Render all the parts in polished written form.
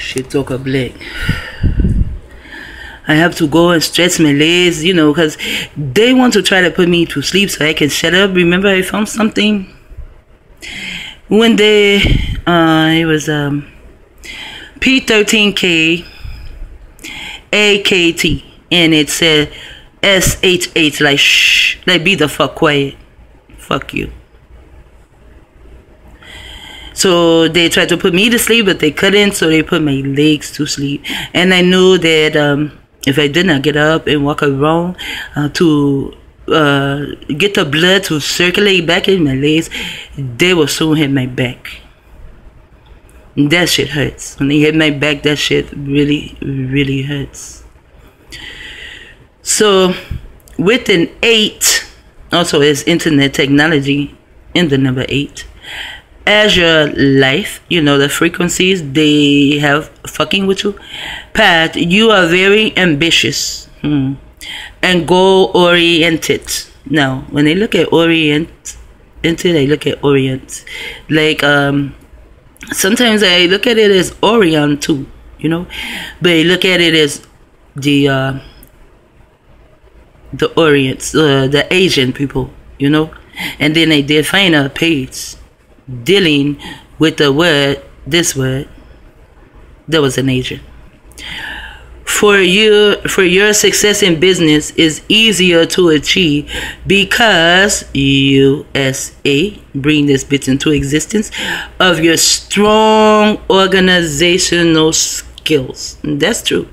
Shit talk a black. I have to go and stretch my legs, you know, because they want to try to put me to sleep so I can shut up. Remember, I found something one day. It was P13K AKT, and it said SHH, like shh, like be the fuck quiet, fuck you. So they tried to put me to sleep, but they couldn't, so they put my legs to sleep. And I knew that if I did not get up and walk around to get the blood to circulate back in my legs, they will soon hit my back. That shit hurts. When they hit my back, that shit really, really hurts. So with an 8, also is internet technology in the number 8. As your life, you know, the frequencies they have fucking with you. Pat, you are very ambitious and goal-oriented. Now, when they look at oriented, I look at orient. Like, sometimes I look at it as Orient too, you know. But I look at it as the Orients, the Asian people, you know. And then I did find a page dealing with the word, this word, that was an Asian. For your success in business is easier to achieve because USA, bring this bitch into existence, of your strong organizational skills. That's true.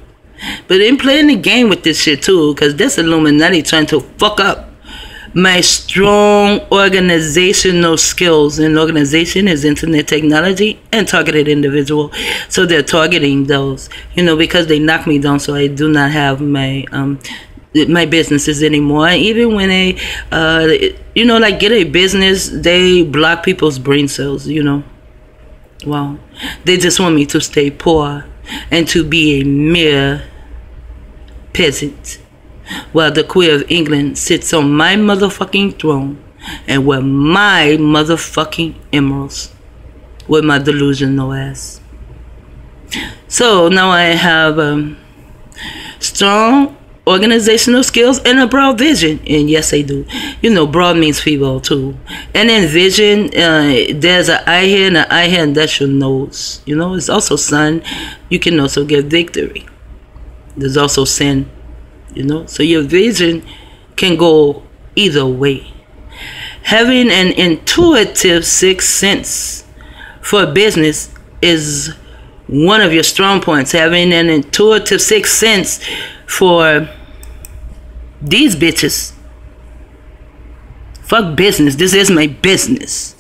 But they're playing the game with this shit too, because that's Illuminati trying to fuck up my strong organizational skills. And organization is internet technology and targeted individual. So they're targeting those, you know, because they knocked me down, so I do not have my my businesses anymore. Even when they you know, like get a business, they block people's brain cells, you know. Wow. They just want me to stay poor and to be a mere peasant, while the Queen of England sits on my motherfucking throne and wear my motherfucking emeralds with my delusional ass. So now I have strong organizational skills and a broad vision. And yes, I do. You know, broad means feeble too. And in vision, there's an eye here and an eye here, and that's your nose. You know, it's also sun. You can also get victory. There's also sin. You know, so your vision can go either way. Having an intuitive sixth sense for business is one of your strong points. Having an intuitive sixth sense for these bitches. Fuck business. This is my business.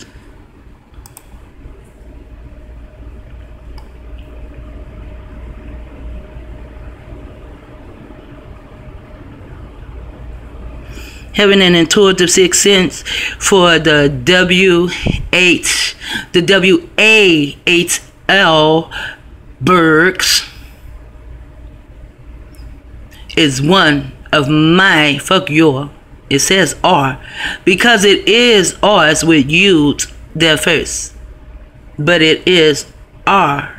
Having an intuitive sixth sense for the WAHL Bergs is one of my, fuck your, it says R, because it is ours with you there first, but it is our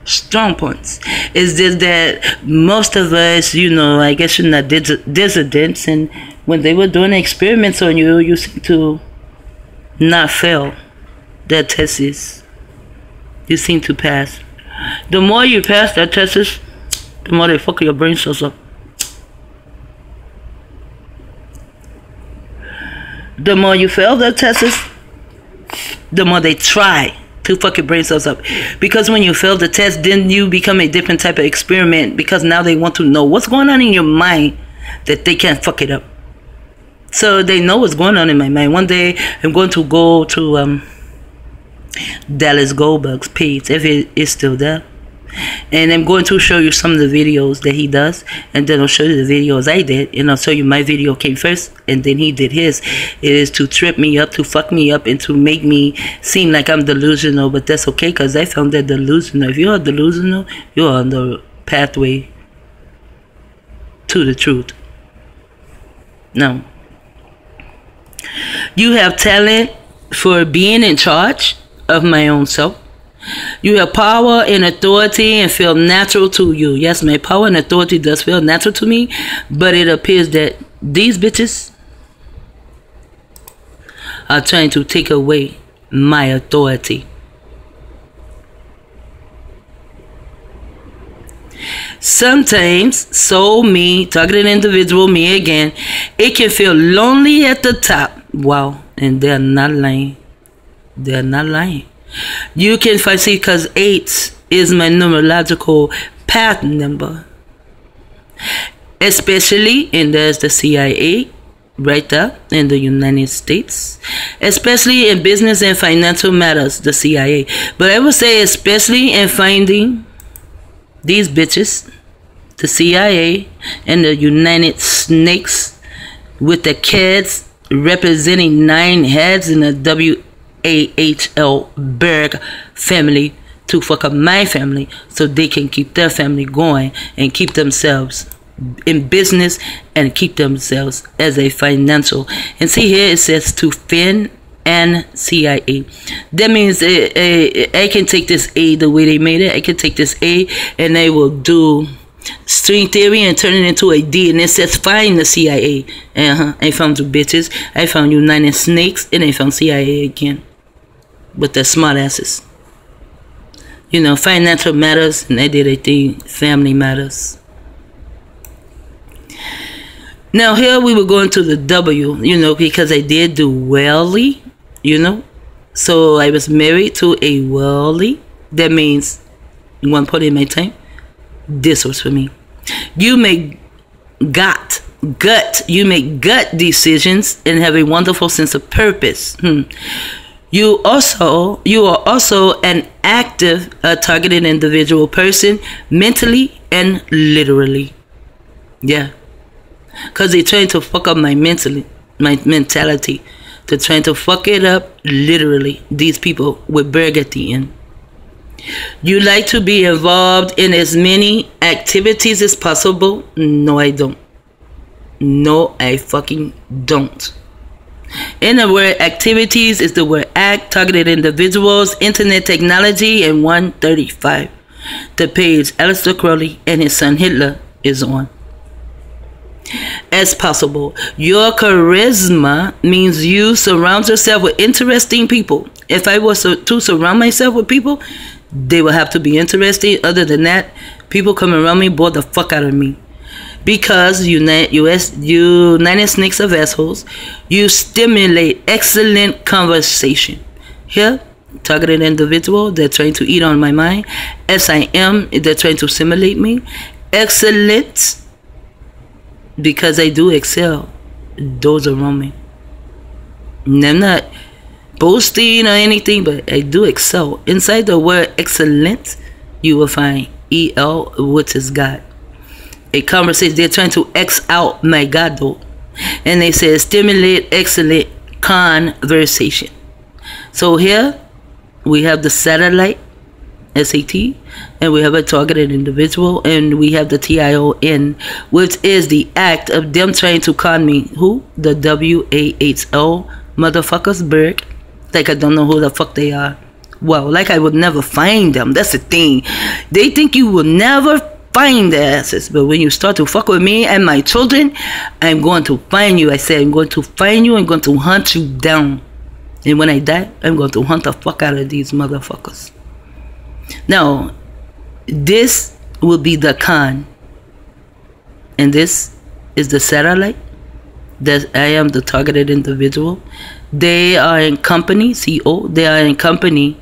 strong points. Is just that most of us, you know, I guess you're not dissidents, and when they were doing experiments on you, you seem to not fail their tests. You seem to pass. The more you pass their tests, the more they fuck your brain cells up. The more you fail their tests, the more they try to fuck your brain cells up. Because when you fail the test, then you become a different type of experiment, because now they want to know what's going on in your mind that they can't fuck it up. So they know what's going on in my mind. One day I'm going to go to Dallas Goldberg's page, if it is still there, and I'm going to show you some of the videos that he does, and then I'll show you the videos I did, and I'll show you my video came first and then he did his. It is to trip me up, to fuck me up, and to make me seem like I'm delusional, but that's okay, because I found that delusional. If you're delusional, you're on the pathway to the truth. Now, you have talent for being in charge of my own self. You have power and authority and feel natural to you. Yes, my power and authority does feel natural to me, but it appears that these bitches are trying to take away my authority. Sometimes, so me, targeted individual, me again, it can feel lonely at the top. Wow, and they're not lying. They're not lying. You can find, see, because 8 is my numerological path number. Especially, and there's the CIA right there in the United States. Especially in business and financial matters, the CIA. But I would say especially in finding these bitches, the CIA and the United Snakes with the kids representing 9 heads in the WAHL Berg family to fuck up my family so they can keep their family going and keep themselves in business and keep themselves as a financial. And see here it says to Finn and CIA. That means I can take this A the way they made it. I can take this A and they will do string theory and turn it into a D, and it says find the CIA. I found 2 bitches. I found United Snakes, and I found CIA again with their smart asses. You know, financial matters, and I did a thing, family matters. Now here we were going to the W, you know, because I did do wealthy, you know. So I was married to a wealthy. That means, one point in my time, this was for me. You make gut decisions and have a wonderful sense of purpose. You are also an active, targeted individual person, mentally and literally. Yeah. Because they're trying to fuck up my mentality. They're trying to fuck it up literally. These people with Berg at the end. You like to be involved in as many activities as possible. No, I don't. No, I fucking don't. In the word activities is the word act, targeted individuals, internet technology, and 135. The page Aleister Crowley and his son Hitler is on. As possible. Your charisma means you surround yourself with interesting people. If I was to surround myself with people, they will have to be interesting. Other than that, people coming around me bore the fuck out of me. Because United Snakes of assholes, you stimulate excellent conversation. Here, targeted individual, they're trying to eat on my mind. SIM, they're trying to simulate me. Excellent, because I do excel. Those around me. And I'm not boasting or anything, but I do excel. Inside the word excellent, you will find EL, which is God. A conversation, they're trying to X out my God though. And they say stimulate excellent conversation. So here we have the satellite, SAT, and we have a targeted individual, and we have the TION, which is the act of them trying to con me. Who? The WAHL motherfuckers, Berg. Like I don't know who the fuck they are. Well, like I would never find them. That's the thing. They think you will never find their asses, but when you start to fuck with me and my children, I'm going to find you. I said I'm going to find you and going to hunt you down. And when I die, I'm going to hunt the fuck out of these motherfuckers. Now, this will be the con, and this is the satellite. That I am the targeted individual. They are in company, CO. They are in company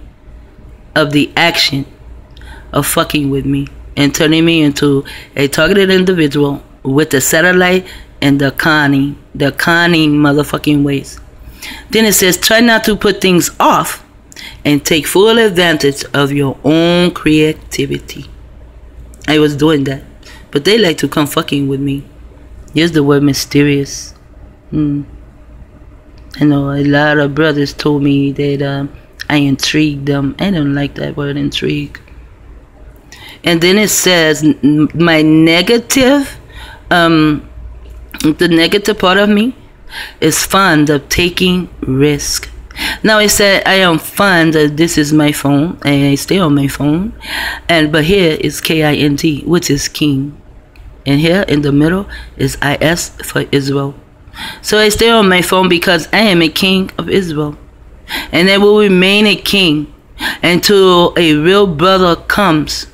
of the action of fucking with me and turning me into a targeted individual with the satellite and the conning motherfucking ways. Then it says, try not to put things off and take full advantage of your own creativity. I was doing that, but they like to come fucking with me. Here's the word mysterious. I know a lot of brothers told me that I intrigued them. I don't like that word, intrigue. And then it says my negative, the negative part of me is fond of taking risk. Now it said I am fine that this is my phone and I stay on my phone, but here is KIND, which is king, and here in the middle is IS for Israel. So I stay on my phone because I am a king of Israel, and I will remain a king until a real brother comes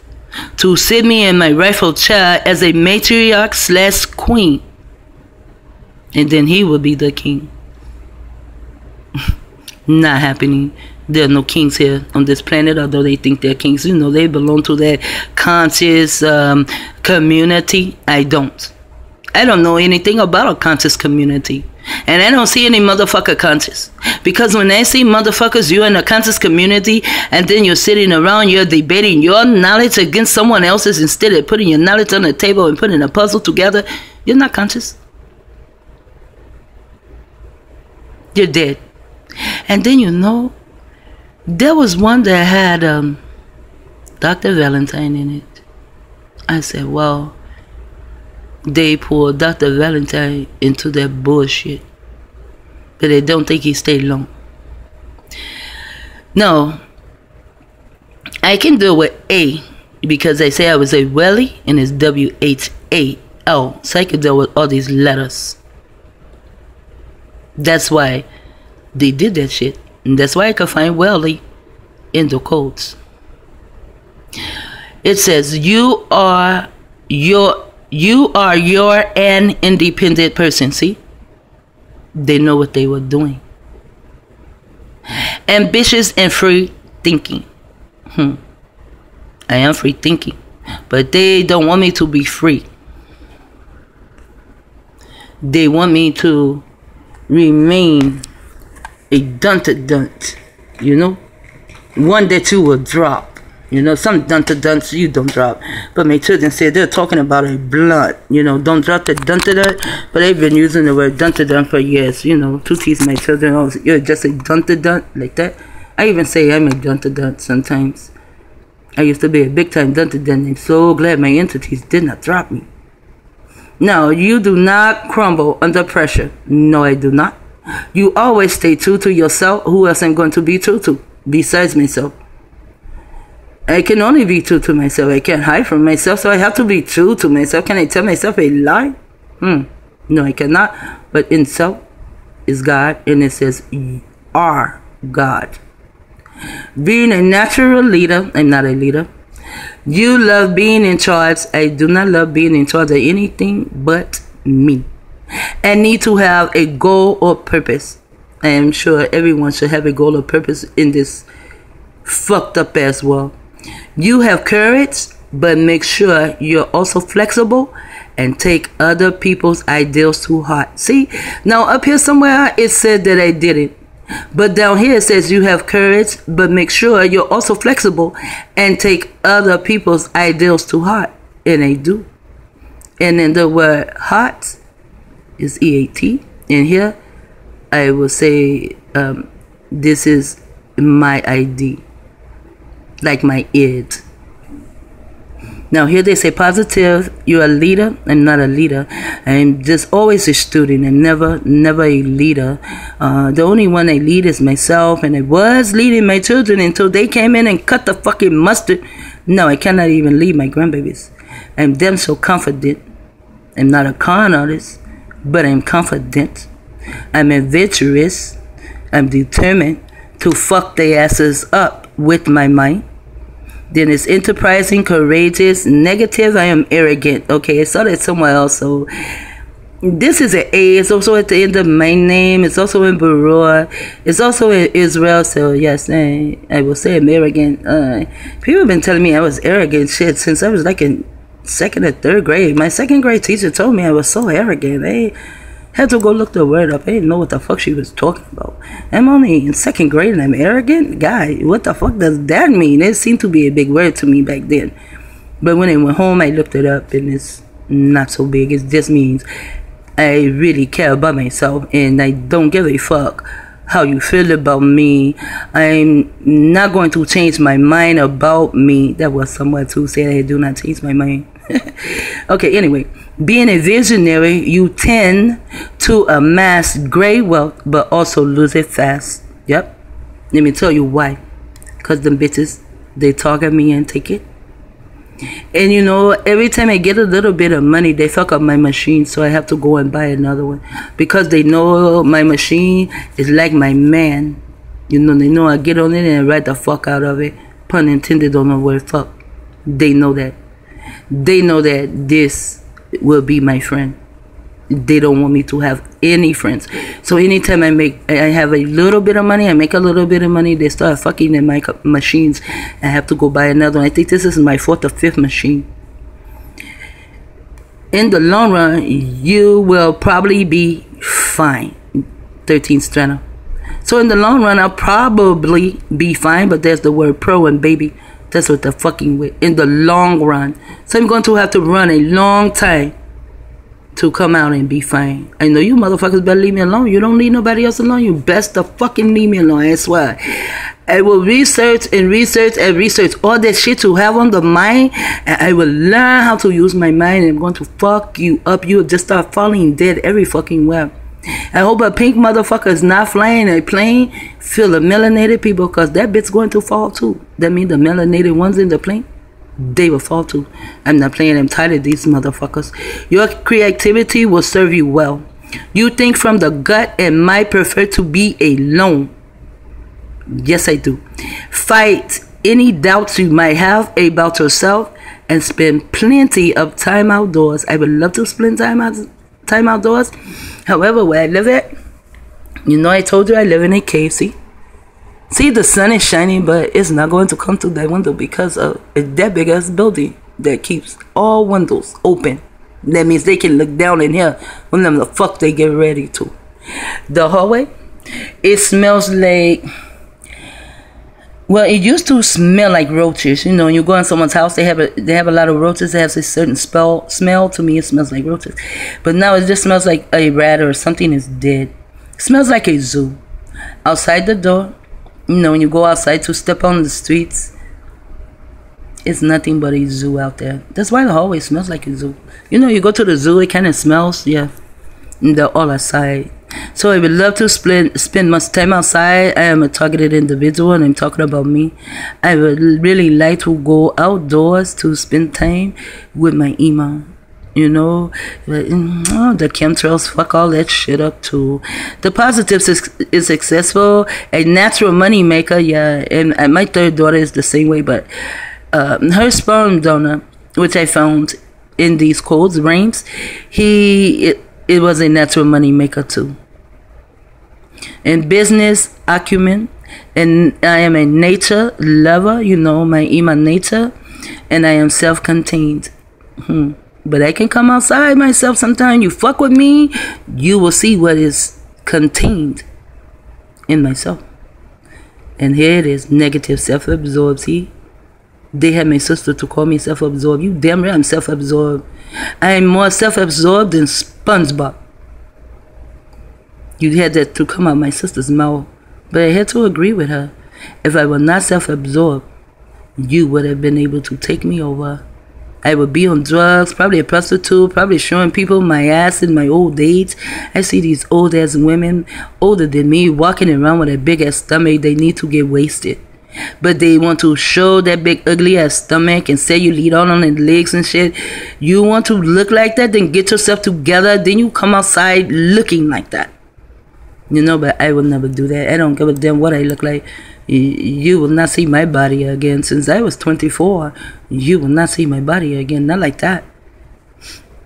to sit me in my rightful chair as a matriarch / queen, and then he will be the king. Not happening. There are no kings here on this planet, although they think they're kings. You know, they belong to that conscious community. I don't know anything about a conscious community, and I don't see any motherfucker conscious, because when I see motherfuckers, you're in a conscious community and then you're sitting around, you're debating your knowledge against someone else's instead of putting your knowledge on the table and putting a puzzle together, you're not conscious. You're dead. And then, you know, there was one that had Dr. Valentine in it. I said, well, they poured Dr. Valentine into that bullshit, but I don't think he stayed long. No, I can do it with A, because they say I was a welly, and it's WHAL, so I can do it with all these letters. That's why they did that shit, and that's why I could find welly in the codes. It says you are an independent person. See, they know what they were doing. Ambitious and free thinking. I am free thinking, but they don't want me to be free. They want me to remain a dunt, you know, one that you will drop. You know, some dunts you don't drop. But my children said they're talking about a blunt. You know, don't drop the dunt. But they've been using the word dunt for years. You know, to tease my children, oh, you're just a dunt like that. I even say I'm a dunt sometimes. I used to be a big time dunt. I'm so glad my entities did not drop me. No, you do not crumble under pressure. No, I do not. You always stay true to yourself. Who else I'm going to be true to besides myself? I can only be true to myself. I can't hide from myself, so I have to be true to myself. Can I tell myself a lie? No, I cannot. But in self is God, and it says you are God. Being a natural leader, I'm not a leader. You love being in charge. I do not love being in charge of anything but me. I need to have a goal or purpose. I am sure everyone should have a goal or purpose in this fucked up ass world. You have courage, but make sure you're also flexible and take other people's ideals to heart. See, now up here somewhere it said that I didn't, but down here it says you have courage, but make sure you're also flexible and take other people's ideals to heart. And I do. And then the word heart is EAT, and here I will say this is my ID, like my id. Now here they say positive, you're a leader. I'm not a leader. I'm just always a student and never a leader. The only one I lead is myself, and I was leading my children until they came in and cut the fucking mustard. No, I cannot even lead my grandbabies. I'm damn so confident. I'm not a con artist, but I'm confident. I'm adventurous. I'm determined to fuck their asses up with my mind. Then it's enterprising, courageous. Negative, I am arrogant. Okay, I saw that somewhere else. So this is an A. It's also at the end of my name. It's also in Baruch. It's also in Israel. So yes, I will say I'm arrogant. People have been telling me I was arrogant shit since I was like in 2nd or 3rd grade. My 2nd grade teacher told me I was so arrogant. I had to go look the word up. I didn't know what the fuck she was talking about. I'm only in 2nd grade and I'm arrogant? Guy, what the fuck does that mean? It seemed to be a big word to me back then. But when I went home, I looked it up, and it's not so big. It just means I really care about myself, and I don't give a fuck how you feel about me. I'm not going to change my mind about me. That was someone who said I do not change my mind. Okay, anyway, being a visionary, you tend to amass great wealth, but also lose it fast. Yep. Let me tell you why. Because them bitches, they target me and take it. And you know, every time I get a little bit of money, they fuck up my machine, so I have to go and buy another one. Because they know my machine is like my man. You know, they know I get on it and I write the fuck out of it. Pun intended on the word fuck. They know that. They know that this will be my friend. They don't want me to have any friends. So anytime I have a little bit of money, I make a little bit of money, they start fucking in my machines. I have to go buy another one. I think this is my 4th or 5th machine. In the long run, you will probably be fine. 13 Strata. So in the long run, I'll probably be fine, but there's the word pro and baby. That's what they're fucking with. In the long run. So I'm going to have to run a long time to come out and be fine. I know you motherfuckers better leave me alone. You don't leave nobody else alone. You best to fucking leave me alone. I swear. I will research and research and research all that shit to have on the mind, and I will learn how to use my mind, and I'm going to fuck you up. You will just start falling dead every fucking web. I hope a pink motherfucker is not flying a plane full of melanated people, because that bit's going to fall too. That means the melanated ones in the plane, they will fall too. I'm not playing. I'm tired of these motherfuckers. Your creativity will serve you well. You think from the gut and might prefer to be alone. Yes, I do. Fight any doubts you might have about yourself and spend plenty of time outdoors. I would love to spend time outdoors. However, where I live at, you know, I told you I live in a cave. See, the sun is shining, but it's not going to come through that window because of that big ass building that keeps all windows open. That means they can look down in here whenever the fuck they get ready to. The hallway, it smells like, well, it used to smell like roaches. You know, when you go in someone's house, they have a lot of roaches. It has a certain smell. To me, it smells like roaches. But now it just smells like a rat or something is dead. It smells like a zoo. Outside the door, you know, when you go outside to step on the streets, it's nothing but a zoo out there. That's why the hallway smells like a zoo. You know, you go to the zoo, it kind of smells, yeah. And they're all outside. So I would love to spend much time outside. I am a targeted individual, and I'm talking about me. I would really like to go outdoors to spend time with my emo. You know, the chemtrails fuck all that shit up too. The positives is successful, a natural money maker, yeah. And my third daughter is the same way, but her sperm donor, which I found in these cold rains, it was a natural money maker too. In business acumen, and I am a nature lover, you know, my emo nature, and I am self-contained. But I can come outside myself sometime. You fuck with me, you will see what is contained in myself. And here it is, negative, self-absorbed. See, they had my sister to call me self-absorbed. You damn right I'm self-absorbed. I am more self-absorbed than SpongeBob. You had that to come out my sister's mouth. But I had to agree with her. If I were not self-absorbed, you would have been able to take me over. I would be on drugs, probably a prostitute, probably showing people my ass in my old age. I see these old ass women, older than me, walking around with a big ass stomach. They need to get wasted. But they want to show that big ugly ass stomach and say you lead on their legs and shit. You want to look like that, then get yourself together. Then you come outside looking like that. You know, but I will never do that. I don't give a damn what I look like. You will not see my body again. Since I was 24, you will not see my body again. Not like that.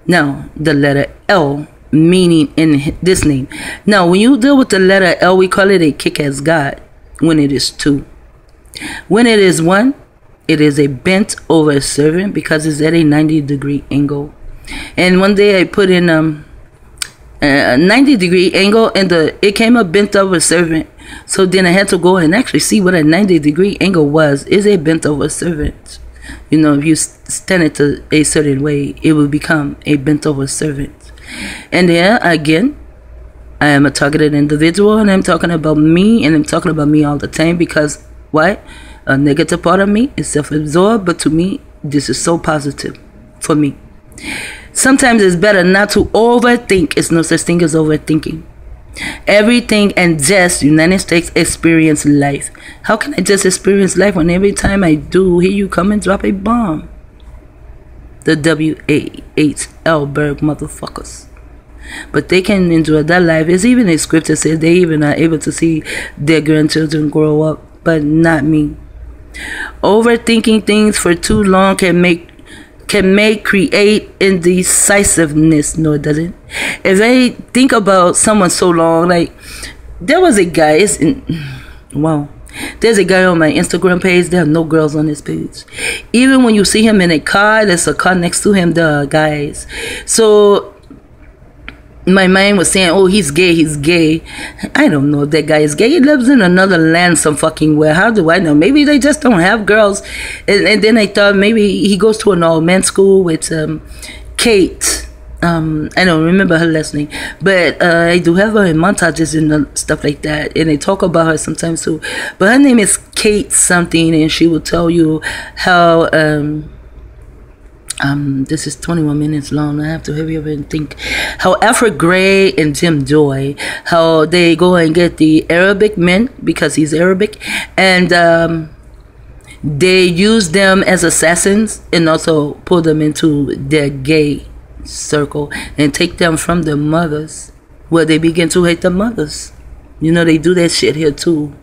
Now, the letter L, meaning in this name. Now, when you deal with the letter L, we call it a kick-ass God when it is 2. When it is 1, it is a bent over servant because it's at a 90-degree angle. And one day I put in a 90-degree angle, and it came up bent over servant. So then I had to go and actually see what a 90-degree angle was. Is a bent over servant. You know, if you stand it to a certain way, it will become a bent over servant. And here again, I am a targeted individual, and I'm talking about me, and I'm talking about me all the time because why? A negative part of me is self-absorbed, but to me, this is so positive for me. Sometimes it's better not to overthink. It's no such thing as overthinking. everything and just United States experience life. How can I just experience life when every time I do, here you come and drop a bomb? The WAHL Berg motherfuckers. But they can enjoy that life. It's even a scripture says they even are able to see their grandchildren grow up, but not me. Overthinking things for too long can create indecisiveness. No, it doesn't. If I think about someone so long, like there was a guy. Wow. There's a guy on my Instagram page. There are no girls on his page. Even when you see him in a car, there's a car next to him. There are guys. So my mind was saying, oh, he's gay, he's gay. I don't know if that guy is gay. He lives in another land some fucking where. How do I know? Maybe they just don't have girls. And then I thought maybe he goes to an all-men's school with Kate. I don't remember her last name. But I do have her in montages and stuff like that. And they talk about her sometimes too. But her name is Kate something. And she will tell you how... this is 21 minutes long. I have to hurry up and think. How Alfred Gray and Jim Joy, how they go and get the Arabic men because he's Arabic, and they use them as assassins and also pull them into their gay circle and take them from their mothers, where they begin to hate their mothers. You know, they do that shit here too.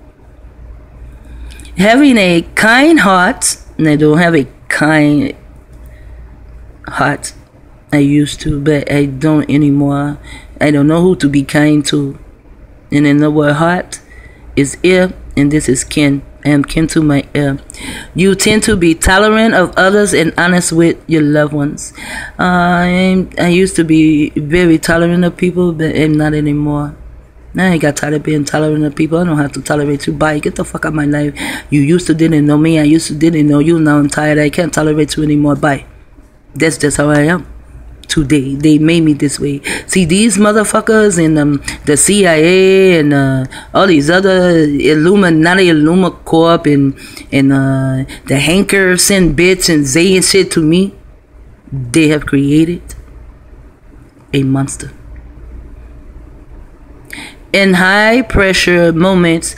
Having a kind heart, and I don't have a kind heart. I used to, but I don't anymore. I don't know who to be kind to. And in the word heart is ear, and this is kin. I am kin to my ear. You tend to be tolerant of others and honest with your loved ones. I used to be very tolerant of people, but I'm not anymore. Now I got tired of being tolerant of people. I don't have to tolerate you. Bye. Get the fuck out of my life. You used to didn't know me. I used to didn't know you. Now I'm tired. I can't tolerate you anymore. Bye. That's just how I am today. They made me this way. See, these motherfuckers and the CIA and all these other Illuminati, Corp and the Hankers send bits and Zay and shit to me. They have created a monster. In high pressure moments,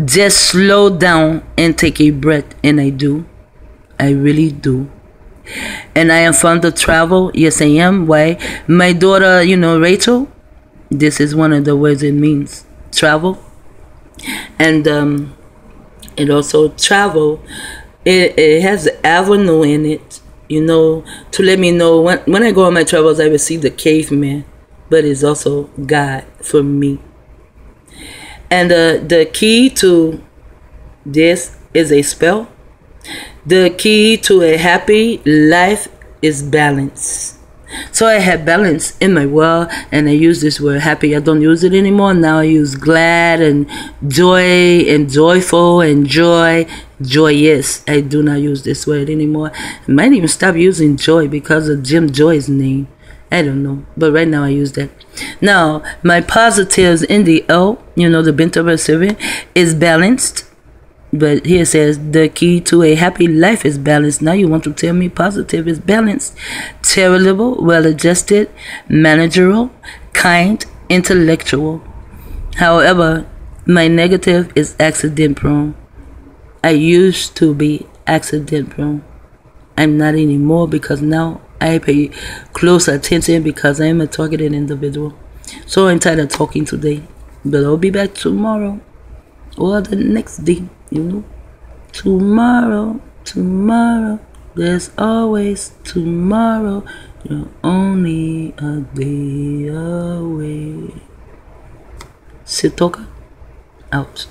just slow down and take a breath. And I do. I really do. And I am fond of travel. Yes, I am. Why? My daughter, you know, Rachel, this is one of the words it means. Travel. And it also travel. It has the avenue in it, you know, to let me know when I go on my travels, I will see the caveman. But it's also God for me. And the key to this is a spell. The key to a happy life is balance. So I have balance in my world, and I use this word happy. I don't use it anymore. Now I use glad and joy and joyful and joy, joyous. I do not use this word anymore. I might even stop using joy because of Jim Joy's name. I don't know, but right now I use that. Now, my positives in the L, you know, the Bintaba 7, is balanced. But here it says, the key to a happy life is balance. Now you want to tell me positive is balanced. Charitable, well-adjusted, manageable, kind, intellectual. However, my negative is accident-prone. I used to be accident-prone. I'm not anymore because now I pay close attention because I am a targeted individual. So I'm tired of talking today. But I'll be back tomorrow or the next day. You know, tomorrow, there's always tomorrow. You're only a day away. Sitoka out.